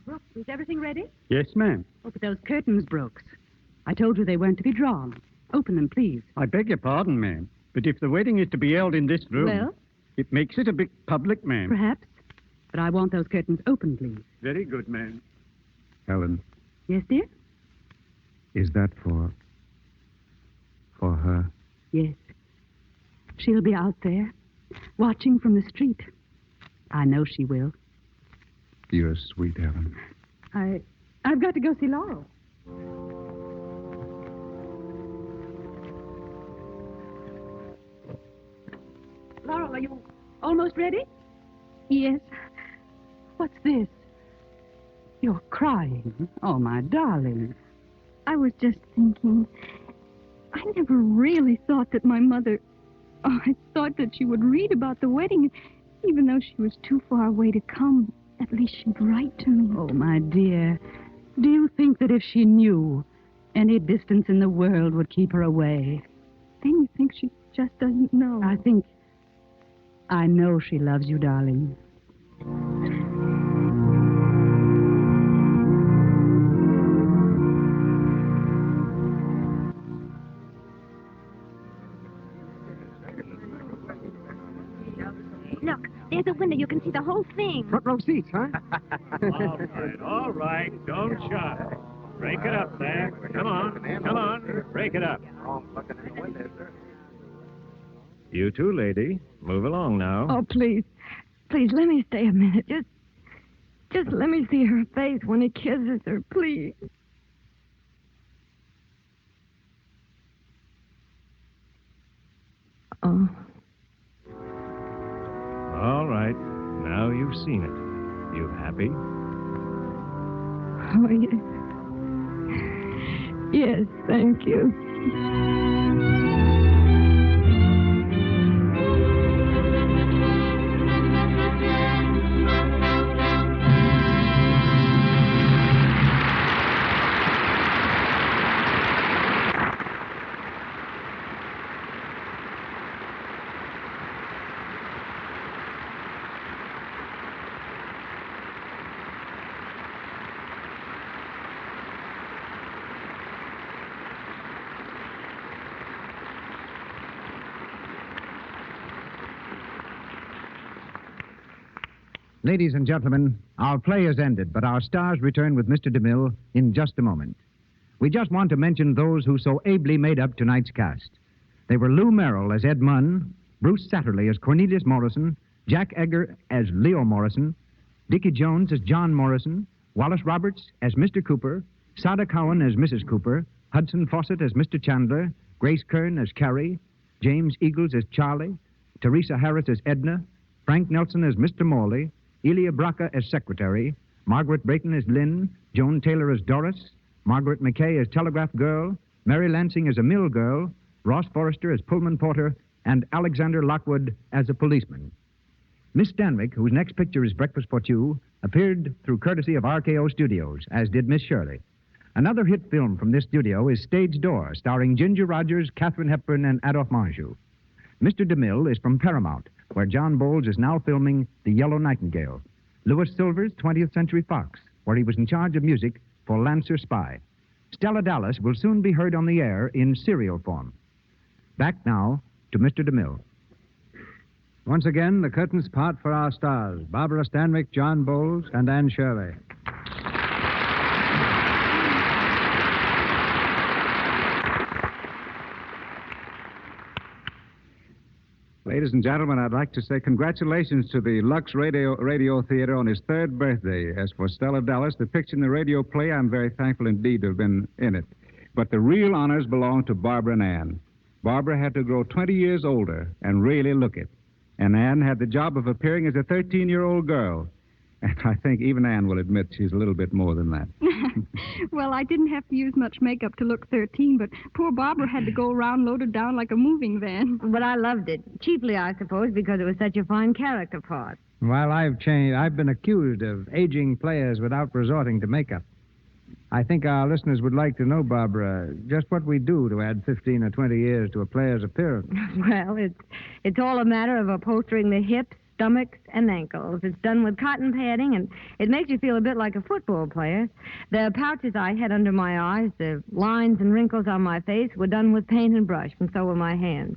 Brooks, is everything ready? Yes, ma'am. Oh, but those curtains, Brooks. I told you they weren't to be drawn. Open them, please. I beg your pardon, ma'am. But if the wedding is to be held in this room, Well? it makes it a bit public, ma'am. Perhaps. But I want those curtains open, please. Very good, ma'am. Helen, Yes, dear? is that for her? Yes. She'll be out there, watching from the street. I know she will. You're sweet, Helen. I've got to go see Laurel. Laurel, are you almost ready? Yes. What's this? You're crying. Oh, my darling. I was just thinking. I never really thought that my mother. Oh, I thought that she would read about the wedding. Even though she was too far away to come, at least she'd write to me. Oh, my dear. Do you think that if she knew, any distance in the world would keep her away? Then you think she just doesn't know. I know she loves you, darling. Look, there's a window. You can see the whole thing. Front row seats, huh? All right. Don't shy. Break it up there. Come on. Break it up. You too, lady. Move along now. Oh, please. Please, let me stay a minute. Just let me see her face when he kisses her, please. Oh. All right. Now you've seen it. You happy? Oh, yes. Yes, thank you. Ladies and gentlemen, our play has ended, but our stars return with Mr. DeMille in just a moment. We just want to mention those who so ably made up tonight's cast. They were Lou Merrill as Ed Munn, Bruce Satterley as Cornelius Morrison, Jack Egger as Leo Morrison, Dickie Jones as John Morrison, Wallace Roberts as Mr. Cooper, Sada Cowan as Mrs. Cooper, Hudson Fawcett as Mr. Chandler, Grace Kern as Carrie, James Eagles as Charlie, Teresa Harris as Edna, Frank Nelson as Mr. Morley, Elia Braca as Secretary, Margaret Brayton as Lynn, Joan Taylor as Doris, Margaret McKay as Telegraph Girl, Mary Lansing as a Mill Girl, Ross Forrester as Pullman Porter, and Alexander Lockwood as a policeman. Miss Stanwyck, whose next picture is Breakfast for Two, appeared through courtesy of RKO Studios, as did Miss Shirley. Another hit film from this studio is Stage Door, starring Ginger Rogers, Katharine Hepburn, and Adolphe Menjou. Mr. DeMille is from Paramount, where John Bowles is now filming The Yellow Nightingale. Louis Silver's 20th Century Fox, where he was in charge of music for Lancer Spy. Stella Dallas will soon be heard on the air in serial form. Back now to Mr. DeMille. Once again, the curtains part for our stars, Barbara Stanwyck, John Bowles, and Anne Shirley. Ladies and gentlemen, I'd like to say congratulations to the Lux Radio Theater on his 3rd birthday. As for Stella Dallas, the picture in the radio play, I'm very thankful indeed to have been in it. But the real honors belong to Barbara and Ann. Barbara had to grow 20 years older and really look it. And Ann had the job of appearing as a 13-year-old girl. And I think even Ann will admit she's a little bit more than that. Well, I didn't have to use much makeup to look 13, but poor Barbara had to go around loaded down like a moving van. But I loved it. Chiefly, I suppose, because it was such a fine character part. While I've changed, I've been accused of aging players without resorting to makeup. I think our listeners would like to know, Barbara, just what we do to add 15 or 20 years to a player's appearance. Well, it's all a matter of upholstering the hips, stomachs, and ankles. It's done with cotton padding, and it makes you feel a bit like a football player. The pouches I had under my eyes, the lines and wrinkles on my face were done with paint and brush, and so were my hands.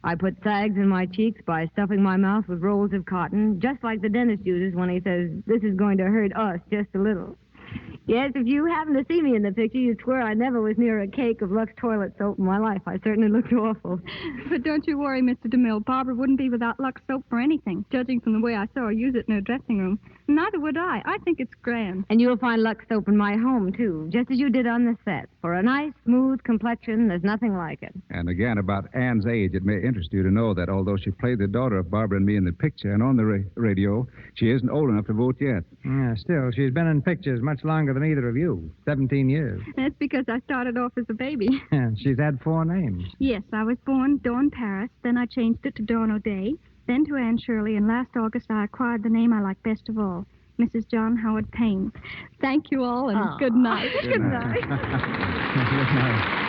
I put sags in my cheeks by stuffing my mouth with rolls of cotton, just like the dentist uses when he says, "This is going to hurt us just a little." Yes, if you happen to see me in the picture, you'd swear I never was near a cake of Lux toilet soap in my life. I certainly looked awful. But don't you worry, Mr. DeMille. Barbara wouldn't be without Lux soap for anything, judging from the way I saw her use it in her dressing room. Neither would I. I think it's grand. And you'll find Lux soap in my home, too, just as you did on the set. For a nice, smooth complexion, there's nothing like it. And again, about Ann's age, it may interest you to know that although she played the daughter of Barbara and me in the picture and on the radio, she isn't old enough to vote yet. Yeah, still, she's been in pictures much longer than either of you, 17 years. That's because I started off as a baby. And she's had 4 names. Yes, I was born Dawn Paris, then I changed it to Dawn O'Day, then to Anne Shirley, and last August I acquired the name I like best of all, Mrs. John Howard Payne. Thank you all, and good night. Good night. Good night.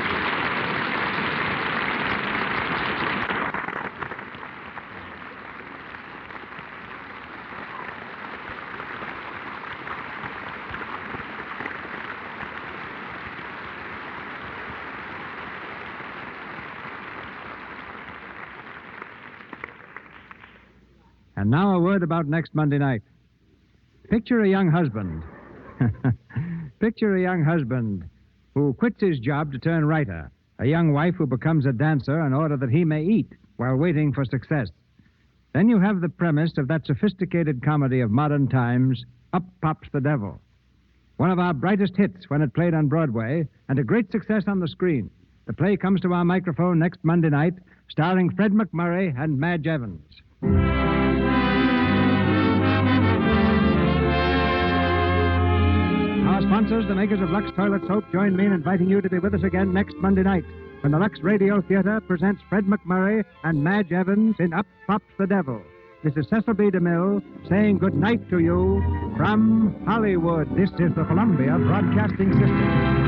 And now a word about next Monday night. Picture a young husband. Picture a young husband who quits his job to turn writer. A young wife who becomes a dancer in order that he may eat while waiting for success. Then you have the premise of that sophisticated comedy of modern times, Up Pops the Devil. One of our brightest hits when it played on Broadway, and a great success on the screen. The play comes to our microphone next Monday night, starring Fred McMurray and Madge Evans. Our sponsors, the makers of Lux Toilet Soap, join me in inviting you to be with us again next Monday night when the Lux Radio Theater presents Fred McMurray and Madge Evans in Up Pops the Devil. This is Cecil B. DeMille saying good night to you from Hollywood. This is the Columbia Broadcasting System.